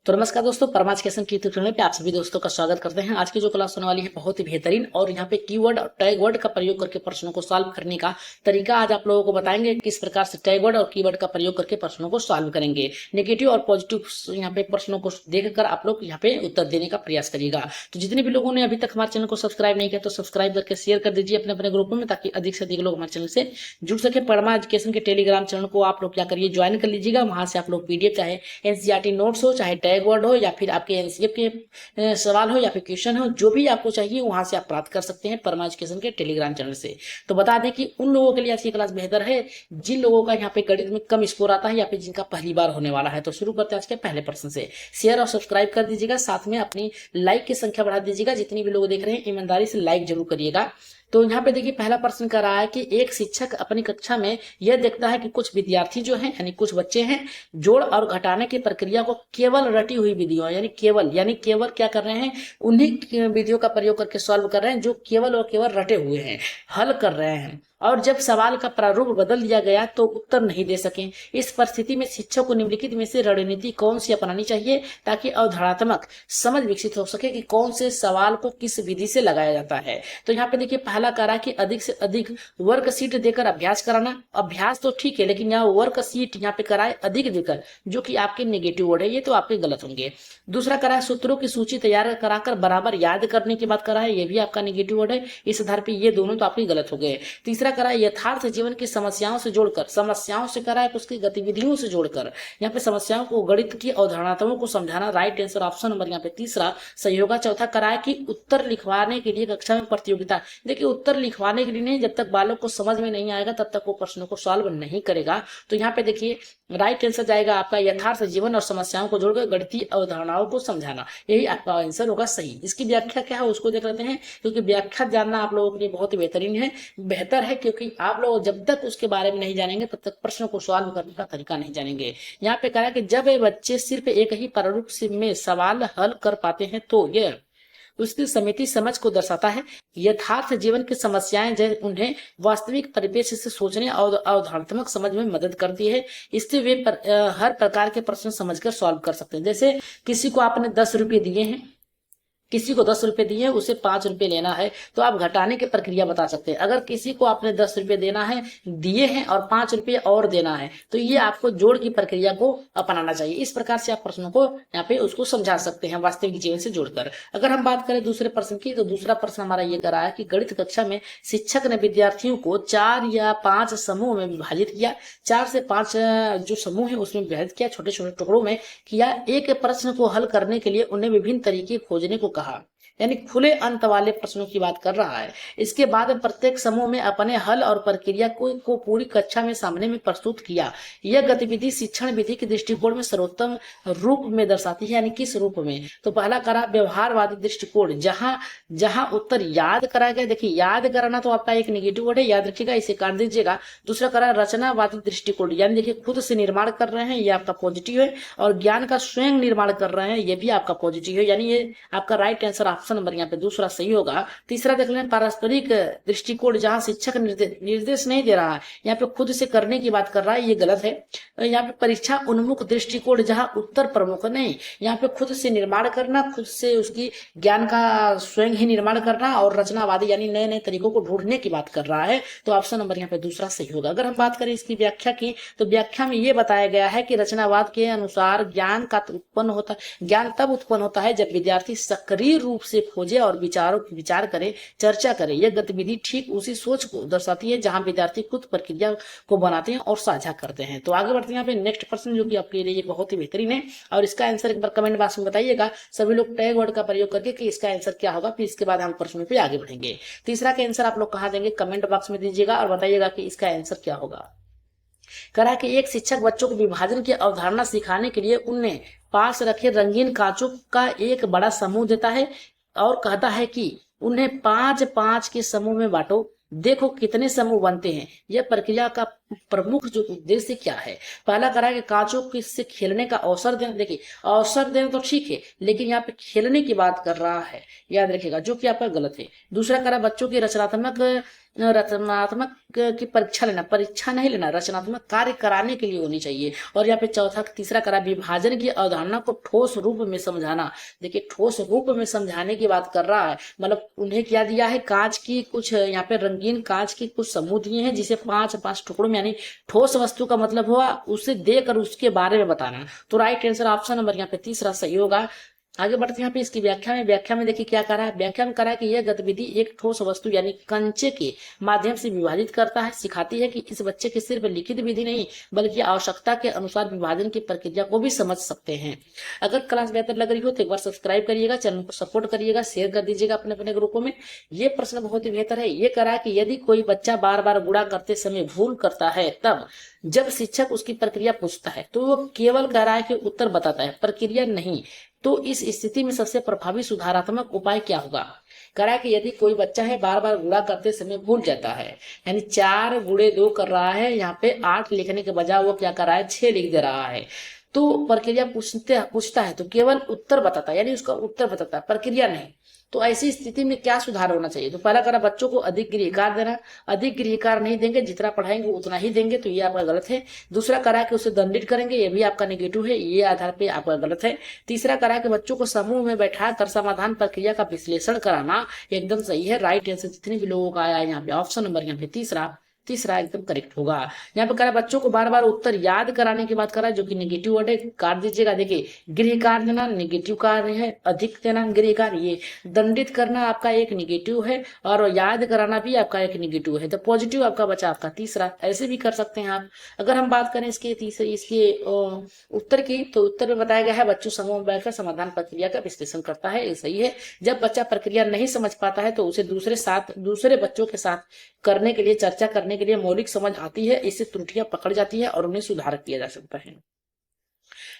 तो नमस्कार दोस्तों, परमा एजुकेशन की यूट्यूब चैनल पे आप सभी दोस्तों का स्वागत करते हैं। आज की जो क्लास होने वाली है बहुत ही बेहतरीन और यहाँ पे कीवर्ड और टैग वर्ड का प्रयोग करके प्रश्नों को सॉल्व करने का तरीका आज आप लोगों को बताएंगे। किस प्रकार से टैग वर्ड और कीवर्ड का प्रयोग करके प्रश्नों को सॉल्व करेंगे। नेगेटिव और पॉजिटिव यहाँ पे प्रश्नों को देखकर आप लोग यहाँ पे उत्तर देने का प्रयास करिएगा। तो जितने भी लोगों ने अभी तक हमारे चैनल को सब्सक्राइब नहीं किया तो सब्सक्राइब करके शेयर कर दीजिए अपने अपने ग्रुप में, ताकि अधिक से अधिक लोग हमारे चैनल से जुड़ सके। परमा एजुकेशन के टेलीग्राम चैनल को आप लोग क्या करिए, ज्वाइन कर लीजिएगा। वहां से आप लोग पीडीएफ चाहे एनसीईआरटी नोट्स हो, चाहे टैग वर्ड हो, या फिर आपके एनसीएफ के सवाल हो या फिर क्वेश्चन हो, जो भी आपको चाहिए वहां से आप प्राप्त कर सकते हैं परमा एजुकेशन के टेलीग्राम चैनल से। तो बता दें कि उन लोगों के लिए आज की क्लास बेहतर है जिन लोगों का यहाँ पे गणित में कम स्कोर आता है या फिर जिनका पहली बार होने वाला है। तो शुरू करते हैं आज के पहले प्रश्न से। शेयर और सब्सक्राइब कर दीजिएगा, साथ में अपनी लाइक की संख्या बढ़ा दीजिएगा। जितनी भी लोग देख रहे हैं ईमानदारी से लाइक जरूर करिएगा। तो यहाँ पे देखिए पहला प्रश्न कर रहा है कि एक शिक्षक अपनी कक्षा में यह देखता है कि कुछ विद्यार्थी जो हैं यानी कुछ बच्चे हैं जोड़ और घटाने की प्रक्रिया को केवल रटी हुई विधियों यानी केवल क्या कर रहे हैं, उन्हीं विधियों का प्रयोग करके सॉल्व कर रहे हैं जो केवल और केवल रटे हुए हैं, हल कर रहे हैं। और जब सवाल का प्रारूप बदल दिया गया तो उत्तर नहीं दे सके। इस परिस्थिति में शिक्षक को निम्नलिखित में से रणनीति कौन सी अपनानी चाहिए ताकि अवधारणात्मक समझ विकसित हो सके कि कौन से सवाल को किस विधि से लगाया जाता है। तो यहाँ पे देखिए पहला करा कि अधिक से अधिक वर्कशीट देकर अभ्यास कराना। अभ्यास तो ठीक है, लेकिन यहाँ वर्कशीट यहाँ पे कराए अधिक देकर, जो कि आपके नेगेटिव वर्ड है, ये तो आपके गलत होंगे। दूसरा करा है सूत्रों की सूची तैयार कराकर बराबर याद करने की बात करा है, ये भी आपका नेगेटिव वर्ड है। इस आधार पर ये दोनों तो आपके गलत हो गए। तीसरा करा यथार्थ जीवन की समस्याओं से जोड़कर, समस्याओं से करा है उसकी गतिविधियों से जोड़कर, यहाँ पे समस्याओं को गणित की अवधारणाओं को समझाना। राइट आंसर ऑप्शन नंबर यहाँ पे तीसरा सही होगा। चौथा करा है कि उत्तर लिखवाने के लिए कक्षा में प्रतियोगिता। देखिए उत्तर लिखवाने के लिए नहीं, जब तक बालक को समझ में नहीं आएगा तब तक वो प्रश्नों को सॉल्व नहीं करेगा। तो यहाँ पे देखिए राइट आंसर जाएगा आपका यथार्थ जीवन और समस्याओं को जोड़कर गणितीय अवधारणाओं को समझाना, यही आपका आंसर होगा सही। इसकी व्याख्या क्या है उसको देख लेते हैं, क्योंकि व्याख्या जानना आप लोगों के लिए बहुत ही बेहतर है, क्योंकि आप लोग जब तक उसके बारे में नहीं जानेंगे तब तक प्रश्नों को सॉल्व करने का तरीका नहीं जानेंगे। यहाँ पे कहा कि जब बच्चे सिर्फ एक ही प्रारूप में सवाल हल कर पाते हैं तो यह उसकी समिति समझ को दर्शाता है। यथार्थ जीवन की समस्याएं जो उन्हें वास्तविक परिपेक्ष से सोचने और अवधारणात्मक समझ में मदद करती है। इससे वे हर प्रकार के प्रश्न समझकर सॉल्व कर सकते हैं। जैसे किसी को आपने 10 रुपये दिए हैं, किसी को 10 रुपए दिए, उसे 5 रुपए लेना है, तो आप घटाने की प्रक्रिया बता सकते हैं। अगर किसी को आपने 10 रुपए देना है, दिए हैं और 5 रुपए और देना है, तो ये आपको जोड़ की प्रक्रिया को अपनाना चाहिए। इस प्रकार से आप प्रश्नों को यहाँ पे उसको समझा सकते हैं वास्तविक जीवन से जोड़कर। अगर हम बात करें दूसरे प्रश्न की, तो दूसरा प्रश्न हमारा ये करा है कि गणित कक्षा में शिक्षक ने विद्यार्थियों को 4 या 5 समूह में विभाजित किया। 4 से 5 जो समूह है उसमें विभाजित किया, छोटे छोटे टुकड़ों में किया। एक प्रश्न को हल करने के लिए उन्हें विभिन्न तरीके खोजने को कहा, यानी खुले अंत वाले प्रश्नों की बात कर रहा है। इसके बाद प्रत्येक समूह में अपने हल और प्रक्रिया को पूरी कक्षा में सामने में प्रस्तुत किया। यह गतिविधि शिक्षण विधि के दृष्टिकोण में सर्वोत्तम रूप में दर्शाती है, यानी किस रूप में। तो पहला करा व्यवहारवादी दृष्टिकोण, जहां जहां उत्तर याद कराया गया। देखिए याद कराना तो आपका एक नेगेटिव वर्ड है, याद रखिएगा, इसे काट दीजिएगा। दूसरा करा रचनावादी दृष्टिकोण, यानी देखिए खुद से निर्माण कर रहे हैं, ये आपका पॉजिटिव है। और ज्ञान का स्वयं निर्माण कर रहे हैं, ये भी आपका पॉजिटिव है, यानी ये आपका राइट आंसर ऑप्शन नंबर यहाँ पे दूसरा सही होगा। तीसरा देख लें पारस्परिक दृष्टिकोण, जहां शिक्षक निर्देश नहीं दे रहा है, यहाँ पे खुद से करने की बात कर रहा है, ये गलत है। यहाँ पे परीक्षा उन्मुख दृष्टिकोण, जहां उत्तर प्रमुख नहीं, यहाँ पे खुद से निर्माण करना, खुद से उसकी ज्ञान का स्वयं ही निर्माण करना, और रचनावादी यानी नए नए तरीकों को ढूंढने की बात कर रहा है। तो ऑप्शन नंबर यहाँ पे दूसरा सही होगा। अगर हम बात करें इसकी व्याख्या की, तो व्याख्या में ये बताया गया है कि रचनावाद के अनुसार ज्ञान तब उत्पन्न होता है जब विद्यार्थी सक्रिय रूप से खोजे और विचार करे, चर्चा करे। यह गतिविधि ठीक उसी सोच को दर्शाती है जहां विद्यार्थी खुद प्रक्रिया को बनाते हैं और साझा करते हैं। तो आगे बढ़ते हैं यहाँ पे नेक्स्ट प्रश्न, जो कि आपके लिए बहुत ही बेहतरीन है, और इसका आंसर एक बार कमेंट बॉक्स में बताइएगा सभी लोग टैग वर्ड का प्रयोग करके कि इसका आंसर क्या होगा। फिर इसके बाद हम प्रश्नों पे आगे बढ़ेंगे। तीसरा का आंसर आप लोग कहाँ देंगे, कमेंट बॉक्स में दीजिएगा और बताइएगा कि इसका आंसर क्या होगा। करा कि एक शिक्षक बच्चों को विभाजन की अवधारणा सिखाने के लिए उन्हें पास रखे रंगीन कांचों का एक बड़ा समूह देता है और कहता है कि उन्हें 5-5 के समूह में बांटो, देखो कितने समूह बनते हैं। यह प्रक्रिया का प्रमुख जो उद्देश्य क्या है। पहला करा कि कांचों को इससे खेलने का अवसर देना। देखिए अवसर देना तो ठीक है, लेकिन यहाँ पे खेलने की बात कर रहा है, याद रखिएगा, जो कि आपका गलत है। दूसरा करा बच्चों की रचनात्मक की परीक्षा लेना, परीक्षा नहीं लेना, रचनात्मक कार्य कराने के लिए होनी चाहिए। और यहाँ पे तीसरा करा विभाजन की अवधारणा को ठोस रूप में समझाना। देखिए ठोस रूप में समझाने की बात कर रहा है, मतलब उन्हें क्या दिया है, कांच की कुछ यहाँ पे रंगीन कांच की कुछ समूह दिए हैं, जिसे 5-5 टुकड़ों में, यानी ठोस वस्तु का मतलब हुआ उसे देकर उसके बारे में बताना। तो राइट आंसर ऑप्शन नंबर यहाँ पे तीसरा सही होगा। आगे बढ़ते हैं यहाँ पे इसकी व्याख्या में देखिए क्या करा है। व्याख्या में करा है कि यह गतिविधि एक ठोस वस्तु यानी कंचे के माध्यम से विभाजित करता है, सिखाती है कि इस बच्चे के सिर्फ लिखित विधि नहीं बल्कि आवश्यकता के अनुसार विभाजन की प्रक्रिया को भी समझ सकते हैं। अगर क्लास बेहतर लग रही हो तो एक बार सब्सक्राइब करिएगा, चैनल को सपोर्ट करिएगा, शेयर कर दीजिएगा अपने अपने ग्रुपों में। ये प्रश्न बहुत ही बेहतर है। ये करा है कि यदि कोई बच्चा बार बार गुणा करते समय भूल करता है, तब जब शिक्षक उसकी प्रक्रिया पूछता है तो वो केवल कह रहा है कि उत्तर बताता है, प्रक्रिया नहीं। तो इस स्थिति में सबसे प्रभावी सुधारात्मक उपाय क्या होगा। करा कि यदि कोई बच्चा है बार बार गुणा करते समय भूल जाता है, यानी 4 गुणे 2 कर रहा है, यहाँ पे 8 लिखने के बजाय वो क्या कर रहा है, 6 लिख दे रहा है। तो प्रक्रिया पूछता है तो केवल उत्तर बताता है, यानी उसका उत्तर बताता है, प्रक्रिया नहीं। तो ऐसी स्थिति में क्या सुधार होना चाहिए। तो पहला करा बच्चों को अधिक गृहकार देना। अधिक गृहकार नहीं देंगे, जितना पढ़ाएंगे उतना ही देंगे, तो ये आपका गलत है। दूसरा करा कि उसे दंडित करेंगे, ये भी आपका नेगेटिव है, ये आधार पे आपका गलत है। तीसरा करा कि बच्चों को समूह में बैठा कर समाधान प्रक्रिया का विश्लेषण कराना, एकदम सही है। राइट आंसर जितने भी लोगों का आया है यहाँ पे ऑप्शन नंबर यहाँ पे तीसरा एकदम करेक्ट होगा। यहाँ पे करा बच्चों को बार बार उत्तर याद कराने की बात करा, जो कि नेगेटिव वर्ड है, काट दीजिएगा। देखिए गृह कार्य देना नेगेटिव कार्य है, अधिक देना गृह कार्य, ये दंडित करना आपका एक नेगेटिव है, और याद कराना भी आपका एक नेगेटिव है। तो पॉजिटिव आपका बचा आपका तीसरा। ऐसे भी कर सकते हैं आप। अगर हम बात करें इसके उत्तर की, तो उत्तर में बताया गया है बच्चों समूह में बैठकर समाधान प्रक्रिया का विश्लेषण करता है, ये सही है। जब बच्चा प्रक्रिया नहीं समझ पाता है तो उसे दूसरे बच्चों के साथ करने के लिए, चर्चा करने के लिए मौलिक समझ आती है, इससे त्रुटियां पकड़ जाती है और उन्हें सुधार किया जा सकता है।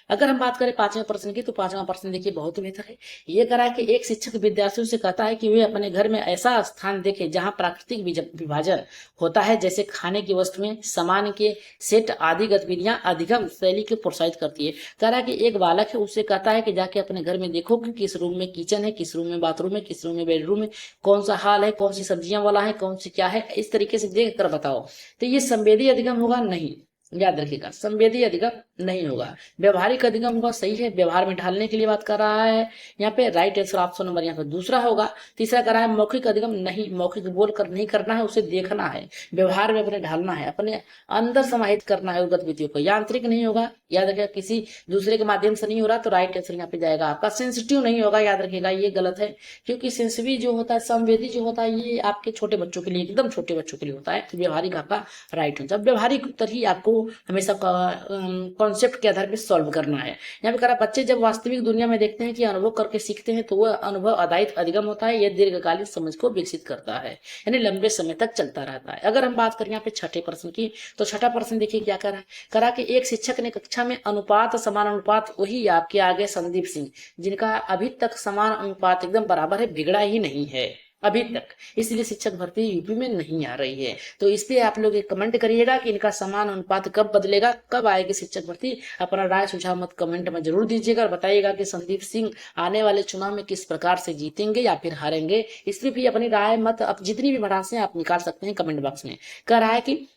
अगर हम बात करें 5वां प्रश्न की, तो 5वां प्रश्न देखिए बहुत बेहतर है। ये करा कि एक शिक्षक विद्यार्थियों से कहता है कि वे अपने घर में ऐसा स्थान देखें जहां प्राकृतिक विभाजन होता है, जैसे खाने की वस्तुएं, सामान के सेट आदि गतिविधियां अधिगम शैली को प्रोत्साहित करती है। कह रहा है कि एक बालक है, उससे कहता है कि जाके अपने घर में देखो कि किस रूम में किचन है, किस रूम में बाथरूम है, किस रूम में बेडरूम है, कौन सा हाल है, कौन सी सब्जियां वाला है, कौन सी क्या है, इस तरीके से देख कर बताओ। तो ये संवेदी अधिगम होगा नहीं, याद रखिएगा, संवेदी अधिगम नहीं होगा, व्यवहारिक अधिगम होगा। सही है, व्यवहार में ढालने के लिए बात कर रहा है यहाँ पे। राइट आंसर ऑप्शन नंबर यहाँ पे दूसरा होगा। तीसरा कर रहा है मौखिक अधिगम नहीं, मौखिक बोल कर नहीं करना है, उसे देखना है, व्यवहार में अपने ढालना है, अपने अंदर समाहित करना है उस गतिविधियों को। यांत्रिक नहीं होगा, याद रखिएगा, किसी दूसरे के माध्यम से नहीं हो रहा, तो राइट आंसर यहाँ पे जाएगा आपका। सेंसिटिव नहीं होगा, याद रखिएगा, ये गलत है, क्योंकि सेंसिटिव जो होता है, संवेदी जो होता है, ये आपके छोटे बच्चों के लिए, एकदम छोटे बच्चों के लिए होता है। तो व्यवहारिक आपका राइट आंसर। व्यवहारिक उत्तर ही आपको हमेशा कॉन्सेप्ट के आधार पर सॉल्व करना है। यहाँ पे कहा बच्चे जब वास्तविक दुनिया में देखते हैं कि अनुभव करके सीखते हैं, तो वह अनुभव आधारित अधिगम होता है। यह दीर्घकालीन समझ को विकसित करता है, यानी लंबे समय तक चलता रहता है। अगर हम बात करें यहाँ पे छठे प्रश्न की, तो छठा प्रश्न देखिए क्या करा कि एक शिक्षक ने कक्षा में अनुपात समान अनुपात, वही आपके आगे संदीप सिंह, जिनका अभी तक समान अनुपात एकदम बराबर है, बिगड़ा ही नहीं है अभी तक, इसलिए शिक्षक भर्ती यूपी में नहीं आ रही है। तो इसलिए आप लोग एक कमेंट करिएगा कि इनका समान अनुपात कब बदलेगा, कब आएगी शिक्षक भर्ती। अपना राय सुझाव मत कमेंट में जरूर दीजिएगा, और बताइएगा कि संदीप सिंह आने वाले चुनाव में किस प्रकार से जीतेंगे या फिर हारेंगे। इसलिए भी अपनी राय मत, अब जितनी भी भड़ास है आप निकाल सकते हैं कमेंट बॉक्स में। कह रहा है कि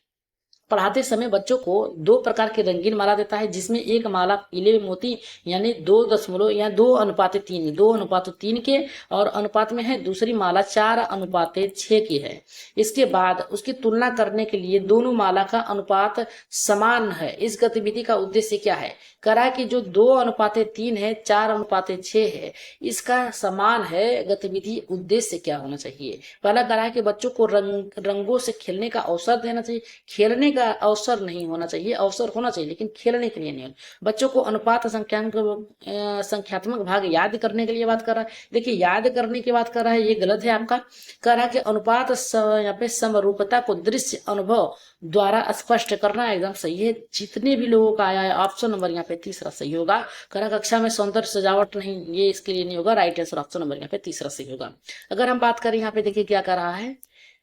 पढ़ाते समय बच्चों को 2 प्रकार की रंगीन माला देता है, जिसमें एक माला पीले मोती यानी 2.3 2:3 के और अनुपात में है, दूसरी माला 4:6 की है। इसके बाद उसकी तुलना करने के लिए दोनों माला का अनुपात समान है। इस गतिविधि का उद्देश्य क्या है। करा कि जो 2:3 है, 4:6 है, इसका समान है गतिविधि, उद्देश्य क्या होना चाहिए। पहला करा कि बच्चों को रंगों से खेलने का अवसर देना चाहिए। खेलने का अवसर नहीं होना चाहिए, अवसर होना चाहिए लेकिन खेलने के लिए नहीं। बच्चों को अनुपात संख्यात्मक भाग याद करने के लिए बात कर रहा है। देखिए याद करने की बात कर रहा है, ये गलत है आपका। कह रहा है कि अनुपात यहाँ पे समरूपता को दृश्य अनुभव द्वारा स्पष्ट करना, एकदम सही है। जितने भी लोगों का आया है ऑप्शन नंबर यहाँ पे तीसरा सही होगा। कह रहा कक्षा में सौंदर्य सजावट नहीं, ये इसके लिए नहीं होगा। राइट आंसर ऑप्शन नंबर यहाँ पे तीसरा सही होगा। अगर हम बात करें यहाँ पे देखिए क्या कर रहा है,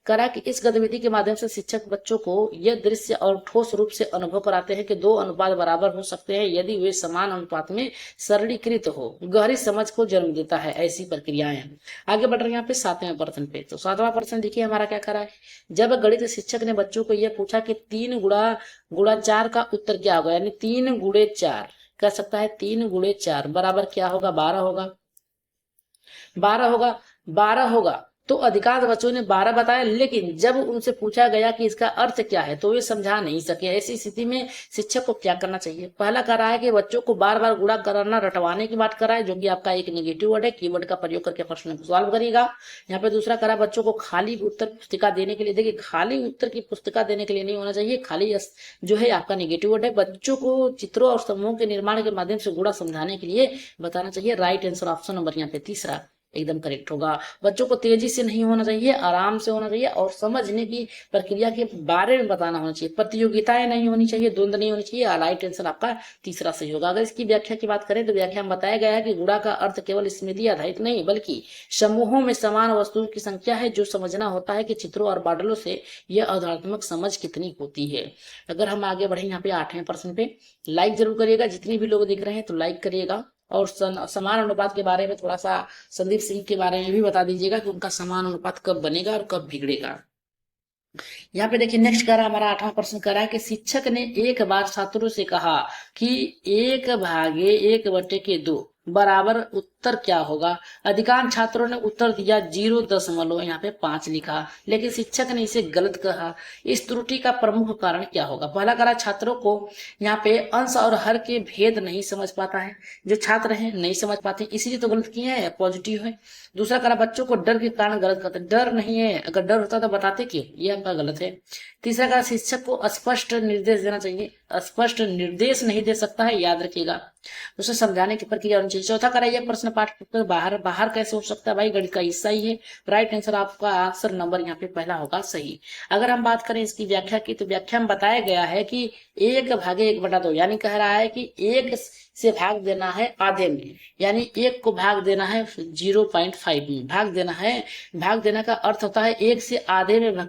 करा कि इस गतिविधि के माध्यम से शिक्षक बच्चों को यह दृश्य और ठोस रूप से अनुभव कराते हैं कि दो अनुपात बराबर हो सकते हैं यदि वे समान अनुपात में सरलीकृत हो। गहरी समझ को जन्म देता है ऐसी प्रक्रियाएं। आगे बढ़ रहे हैं यहाँ पे 7वें प्रश्न पे। तो 7वां प्रश्न देखिए हमारा क्या करा है। जब गणित शिक्षक ने बच्चों को यह पूछा कि 3 गुणा 4 का उत्तर क्या होगा, यानी 3 गुणे 4 कर सकता है, 3 गुणे 4 बराबर क्या होगा, 12 होगा, 12 होगा। तो अधिकांश बच्चों ने 12 बताया, लेकिन जब उनसे पूछा गया कि इसका अर्थ क्या है तो वे समझा नहीं सके। ऐसी स्थिति में शिक्षक को क्या करना चाहिए। पहला कर रहा है कि बच्चों को बार बार गुणा करना, रटवाने की बात कराए, जो कि आपका एक नेगेटिव वर्ड है। कीवर्ड का प्रयोग करके प्रश्न को सॉल्व करेगा। यहाँ पे दूसरा करा बच्चों को खाली उत्तर पुस्तिका देने के लिए। देखिए खाली उत्तर की पुस्तिका देने के लिए नहीं होना चाहिए, खाली जो है आपका नेगेटिव वर्ड है। बच्चों को चित्रों और समूहों के निर्माण के माध्यम से गुणा समझाने के लिए बताना चाहिए। राइट आंसर ऑप्शन नंबर यहाँ पे तीसरा एकदम करेक्ट होगा। बच्चों को तेजी से नहीं होना चाहिए, आराम से होना चाहिए और समझने की प्रक्रिया के बारे में बताना होना चाहिए। प्रतियोगिताएं नहीं होनी चाहिए, द्वंद्व नहीं होनी चाहिए। राइट आंसर आपका तीसरा सही होगा। अगर इसकी व्याख्या की बात करें तो व्याख्या में बताया गया है कि गुणा का अर्थ केवल स्मृति आधारित नहीं बल्कि समूहों में समान वस्तुओं की संख्या है। जो समझना होता है कि चित्रों और मॉडलों से यह अवधारणात्मक समझ कितनी होती है। अगर हम आगे बढ़े यहाँ पे 8वें प्रश्न पे, लाइक जरूर करिएगा। जितने भी लोग देख रहे हैं तो लाइक करिएगा और समान अनुपात के बारे में थोड़ा सा संदीप सिंह के बारे में भी बता दीजिएगा कि उनका समान अनुपात कब बनेगा और कब बिगड़ेगा। यहाँ पे देखिए नेक्स्ट करा हमारा 8वां प्रश्न करा कि शिक्षक ने एक बार छात्रों से कहा कि 1/1/2 बराबर उत्तर क्या होगा। अधिकांश छात्रों ने उत्तर दिया 0.5 यहाँ पे 5 लिखा, लेकिन शिक्षक ने इसे गलत कहा। इस त्रुटि का प्रमुख कारण क्या होगा। पहला करा छात्रों को यहाँ पे अंश और हर के भेद नहीं समझ पाता है। जो छात्र हैं नहीं समझ पाते, इसीलिए तो गलत किए हैं, पॉजिटिव है। दूसरा करा बच्चों को डर के कारण गलत करते। डर नहीं है, अगर डर होता तो बताते क्यों, ये आपका गलत है। तीसरा करा शिक्षक को स्पष्ट निर्देश देना चाहिए। स्पष्ट निर्देश नहीं दे सकता है, याद रखिएगा, उसे समझाने की प्रक्रिया होनी चाहिए। चौथा करा यह प्रश्न पाठ पर बाहर कैसे हो सकता है। भाई गणित का हिस्सा ही है। राइट आंसर आपका आंसर नंबर यहाँ पे पहला होगा सही। अगर हम बात करें इसकी व्याख्या की तो व्याख्या में बताया गया है कि 1/1/2 यानी कह रहा है कि 1 से भाग देना है आधे में, यानी 1 को भाग देना है 0.5 में भाग देना है। भाग देने का अर्थ होता है 1 से आधे में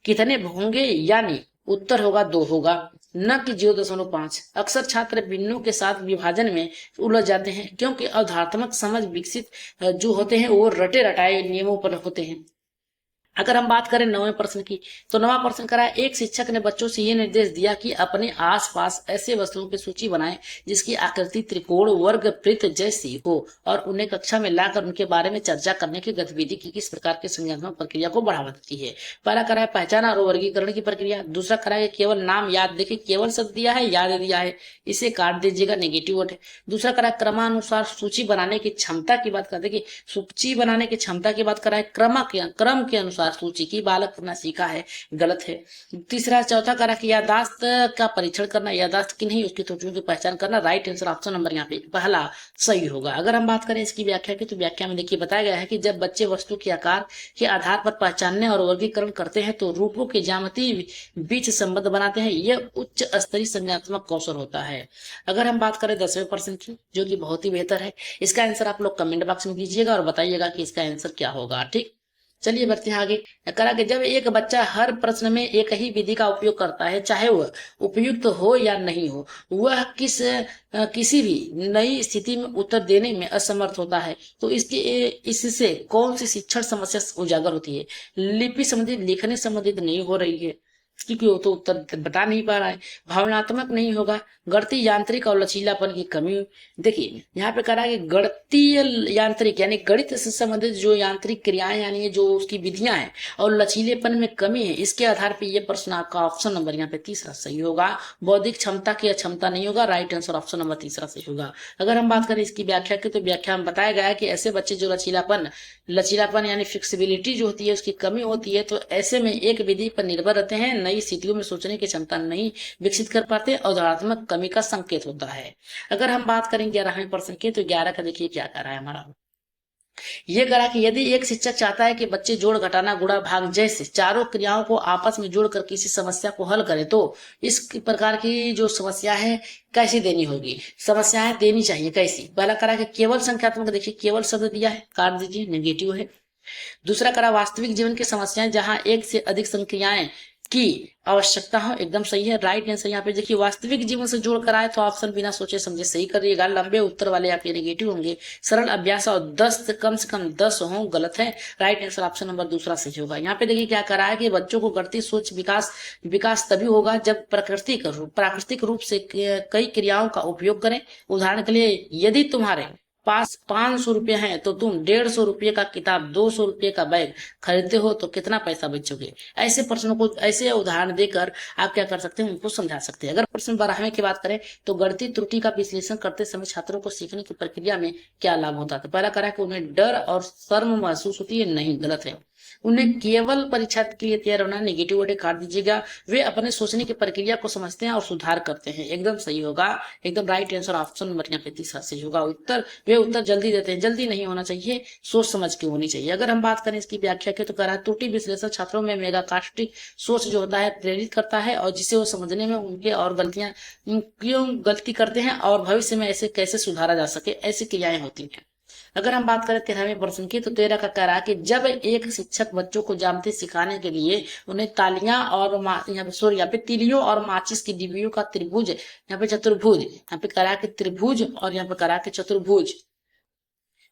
कितने होंगे, यानी उत्तर होगा 2 होगा, न कि 0.5। अक्सर छात्र भिन्नों के साथ विभाजन में उलझ जाते हैं क्योंकि अवधारणात्मक समझ विकसित जो होते हैं वो रटे रटाए नियमों पर होते हैं। अगर हम बात करें 9वें प्रश्न की तो 9वां प्रश्न करा एक शिक्षक ने बच्चों से ये निर्देश दिया कि अपने आसपास ऐसे वस्तुओं की सूची बनाएं जिसकी आकृति त्रिकोण, वर्ग, वृत्त जैसी हो और उन्हें कक्षा में लाकर उनके बारे में चर्चा करने की गतिविधि की किस प्रकार की संज्ञानात्मक प्रक्रिया को बढ़ावा देती है। पहला करा है पहचान और वर्गीकरण की प्रक्रिया। दूसरा करा है केवल नाम याद। देखिए केवल शब्द दिया है, याद दिया है, इसे काट दीजिएगा, नेगेटिव वर्ड है। दूसरा करा क्रमानुसार सूची बनाने की क्षमता की बात करते, सूची बनाने की क्षमता की बात करा है क्रम के अनुसार सूची की बालक करना सीखा है, गलत है। तीसरा चौथा करा कि यादाश्त का परीक्षण करना, यादाश्त की नहीं उसकी त्रुटियों की पहचान करना। राइट आंसर ऑप्शन नंबर यहाँ पे पहला सही होगा। अगर हम बात करें इसकी व्याख्या की तो व्याख्या में देखिए बताया गया है कि जब बच्चे वस्तु के आकार के आधार पर पहचानने और वर्गीकरण करते हैं तो रूपों के ज्यामिति बीच संबंध बनाते हैं। यह उच्च स्तरीय संज्ञानात्मक कौशल होता है। अगर हम बात करें 10वें प्रश्न की जो कि बहुत ही बेहतर है, इसका आंसर आप लोग कमेंट बॉक्स में दीजिएगा और बताइएगा कि इसका आंसर क्या होगा। ठीक, चलिए बढ़ते हैं आगे। करा कि जब एक बच्चा हर प्रश्न में एक ही विधि का उपयोग करता है, चाहे वह उपयुक्त हो या नहीं हो, वह किसी भी नई स्थिति में उत्तर देने में असमर्थ होता है, तो इससे कौन सी शिक्षण समस्या उजागर होती है। लिपि संबंधित, लिखने संबंधित नहीं हो रही है क्योंकि वो तो उत्तर बता नहीं पा रहा है। भावनात्मक नहीं होगा, गणितीय यांत्रिक और लचीलापन की कमी। देखिए यहाँ पे करा कि गणितीय यांत्रिक यानी गणित से संबंधित जो यांत्रिक क्रियाएं यानी जो उसकी विधियां हैं और लचीलेपन में कमी है, इसके आधार पे ये प्रश्न आपका ऑप्शन नंबर यहाँ पे तीसरा सही होगा। बौद्धिक क्षमता की अक्षमता नहीं होगा। राइट आंसर ऑप्शन नंबर तीसरा सही होगा। अगर हम बात करें इसकी व्याख्या की तो व्याख्या में बताया गया है कि ऐसे बच्चे जो लचीलापन यानी फ्लेक्सिबिलिटी जो होती है उसकी कमी होती है, तो ऐसे में एक विधि पर निर्भर रहते हैं, नई स्थितियों में सोचने की क्षमता नहीं विकसित कर पाते, अवधारणात्मक कमी का संकेत होता है। अगर हम बात करें 11वें प्रश्न की तो 11 का देखिए क्या कर रहा है हमारा। ये करा कि यदि एक शिक्षक चाहता है कि बच्चे जोड़, घटाना, गुणा, भाग जैसे चारों क्रियाओं को आपस में जोड़कर किसी समस्या को हल करें तो इस प्रकार की जो समस्या है कैसी देनी होगी। समस्याएं देनी चाहिए कैसी। पहला करा कि केवल संख्यात्मक। देखिए केवल शब्द दिया है, काट दीजिए, नेगेटिव है। दूसरा करा वास्तविक जीवन की समस्याएं जहां एक से अधिक संक्रियाएं की आवश्यकता हो, एकदम सही है, राइट आंसर यहाँ पे देखिए वास्तविक जीवन से जोड़ कर आए तो ऑप्शन बिना सोचे समझे सही करिएगा। लंबे उत्तर वाले आपके नेगेटिव होंगे। सरल अभ्यास और 10 कम से कम 10 हो, गलत है। राइट आंसर ऑप्शन नंबर दूसरा सही होगा। यहाँ पे देखिए क्या करा है कि बच्चों को गणितीय सोच विकास तभी होगा जब प्राकृतिक रूप से कई क्रियाओं का उपयोग करें। उदाहरण के लिए यदि तुम्हारे पास 500 रुपये हैं तो तुम 150 रुपये का किताब 200 रुपये का बैग खरीदते हो तो कितना पैसा बचोगे। ऐसे प्रश्नों को ऐसे उदाहरण देकर आप क्या कर सकते हैं, उनको समझा सकते हैं। अगर प्रश्न बढ़ाने की बात करें तो गणितीय त्रुटि का विश्लेषण करते समय छात्रों को सीखने की प्रक्रिया में क्या लाभ होता है। तो पहला करा कि उन्हें डर और शर्म महसूस होती है, नहीं, गलत है। उन्हें केवल परीक्षा के लिए तैयार होना, नेगेटिव वर्ड काट दीजिएगा। वे अपने सोचने की प्रक्रिया को समझते हैं और सुधार करते हैं, एकदम सही होगा। एकदम राइट आंसर ऑप्शन नंबर यहाँ पे तीसरा सही होगा। वे उत्तर जल्दी देते हैं, जल्दी नहीं होना चाहिए, सोच समझ के होनी चाहिए। अगर हम बात करें इसकी व्याख्या की तो कह रहा है त्रुटि विश्लेषण छात्रों में मेगाकास्टिक सोच जो होता है प्रेरित करता है और जिसे वो समझने में उनके और गलतियां क्यों गलती करते हैं और भविष्य में ऐसे कैसे सुधारा जा सके, ऐसी क्रियाएं होती हैं। अगर हम बात करें 13वें प्रश्न की तो 13 का कह रहा है कि जब एक शिक्षक बच्चों को ज्यामिति सिखाने के लिए उन्हें तालियां और यहाँ पे तीलियों और माचिस की डिब्बियों का त्रिभुज, यहाँ पे चतुर्भुज, यहाँ पे कह रहा है कि त्रिभुज और यहाँ पे कह रहा है कि चतुर्भुज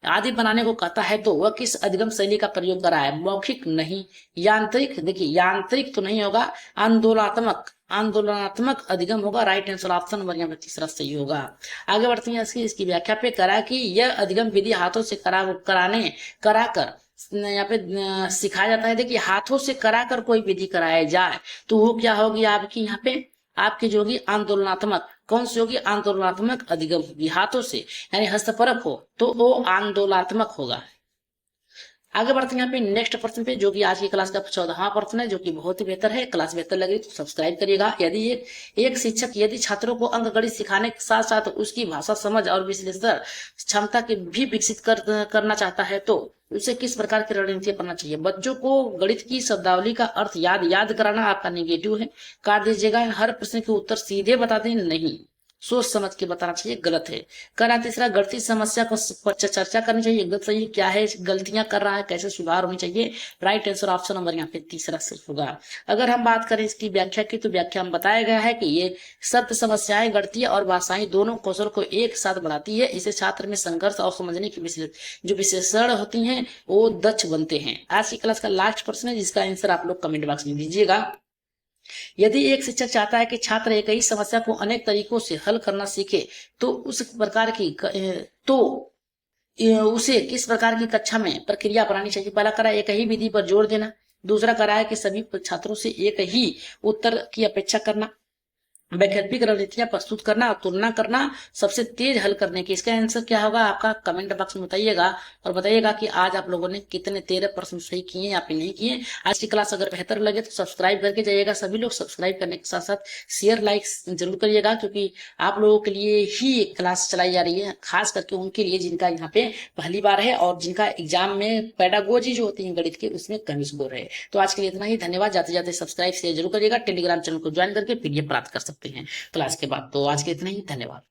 आदि बनाने को कहता है तो वह किस अधिगम शैली का प्रयोग कर रहा है। मौखिक नहीं, यांत्रिक, देखिए यांत्रिक तो नहीं होगा, आंदोलनात्मक अधिगम होगा। राइट आंसर ऑप्शन नंबर यहाँ पे तीसरा सही होगा। आगे बढ़ते हैं इसकी व्याख्या पे करा कि यह अधिगम विधि हाथों से कराकर यहाँ पे सिखाया जाता है। देखिए हाथों से कराकर कोई विधि कराया जाए तो वो क्या होगी आपकी, यहाँ पे आपकी जो होगी आंदोलनात्मक, कौन सी होगी, आंदोलनात्मक अधिगम होगी। हाथों से यानी हस्तपरक हो तो वो आंदोलनात्मक होगा। आगे बढ़ते हैं यहाँ पे नेक्स्ट प्रश्न पे जो कि आज की क्लास का 14वां प्रश्न है, जो कि बहुत ही बेहतर है। क्लास बेहतर लगी तो सब्सक्राइब करिएगा। यदि एक शिक्षक यदि छात्रों को अंकगणित सिखाने के साथ साथ उसकी भाषा समझ और विश्लेषण क्षमता के भी विकसित करना चाहता है तो उसे किस प्रकार की रणनीति अपनाना चाहिए। बच्चों को गणित की शब्दावली का अर्थ याद कराना आपका नेगेटिव है, काट दीजिएगा। हर प्रश्न के उत्तर सीधे बता दें, नहीं, सोच समझ के बताना चाहिए, गलत है। करा तीसरा गणितीय समस्या को चर्चा करनी चाहिए, एकदम सही। क्या है, गलतियां कर रहा है, कैसे सुधार होनी चाहिए। राइट आंसर ऑप्शन नंबर यहाँ पे तीसरा सही होगा। अगर हम बात करें इसकी व्याख्या की तो व्याख्या में बताया गया है कि ये शब्द समस्याएं गणितीय और भाषाई दोनों कौशल को एक साथ बढ़ाती है। इसे छात्र में संघर्ष और समझने की जो विशेषण होती है वो दक्ष बनते हैं। आज की क्लास का लास्ट प्रश्न है जिसका आंसर आप लोग कमेंट बॉक्स में दीजिएगा। यदि एक शिक्षक चाहता है कि छात्र एक ही समस्या को अनेक तरीकों से हल करना सीखे तो उसे किस प्रकार की कक्षा में प्रक्रिया अपनानी चाहिए। पहला करा एक ही विधि पर जोर देना। दूसरा करा है कि सभी छात्रों से एक ही उत्तर की अपेक्षा करना। वैकल्पिक रणनीतियां प्रस्तुत करना और तुलना करना सबसे तेज हल करने की। इसका आंसर क्या होगा आपका कमेंट बॉक्स में बताइएगा और बताइएगा कि आज आप लोगों ने कितने 13 प्रश्न सही किए या फिर नहीं किए। आज की क्लास अगर बेहतर लगे तो सब्सक्राइब करके जाइएगा। सभी लोग सब्सक्राइब करने के साथ साथ शेयर लाइक जरूर करिएगा क्योंकि आप लोगों के लिए ही क्लास चलाई जा रही है, खास करके उनके लिए जिनका यहाँ पे पहली बार है और जिनका एग्जाम में पेडागोजी जो होती है गणित के उसमें कमी स्कोर है। तो आज के लिए इतना ही, धन्यवाद। जाते जाते सब्सक्राइब शेयर जरूर करिएगा। टेलीग्राम चैनल को ज्वाइन करके PDF प्राप्त कर सकते हैं क्लास के बाद। तो आज के इतना ही, धन्यवाद।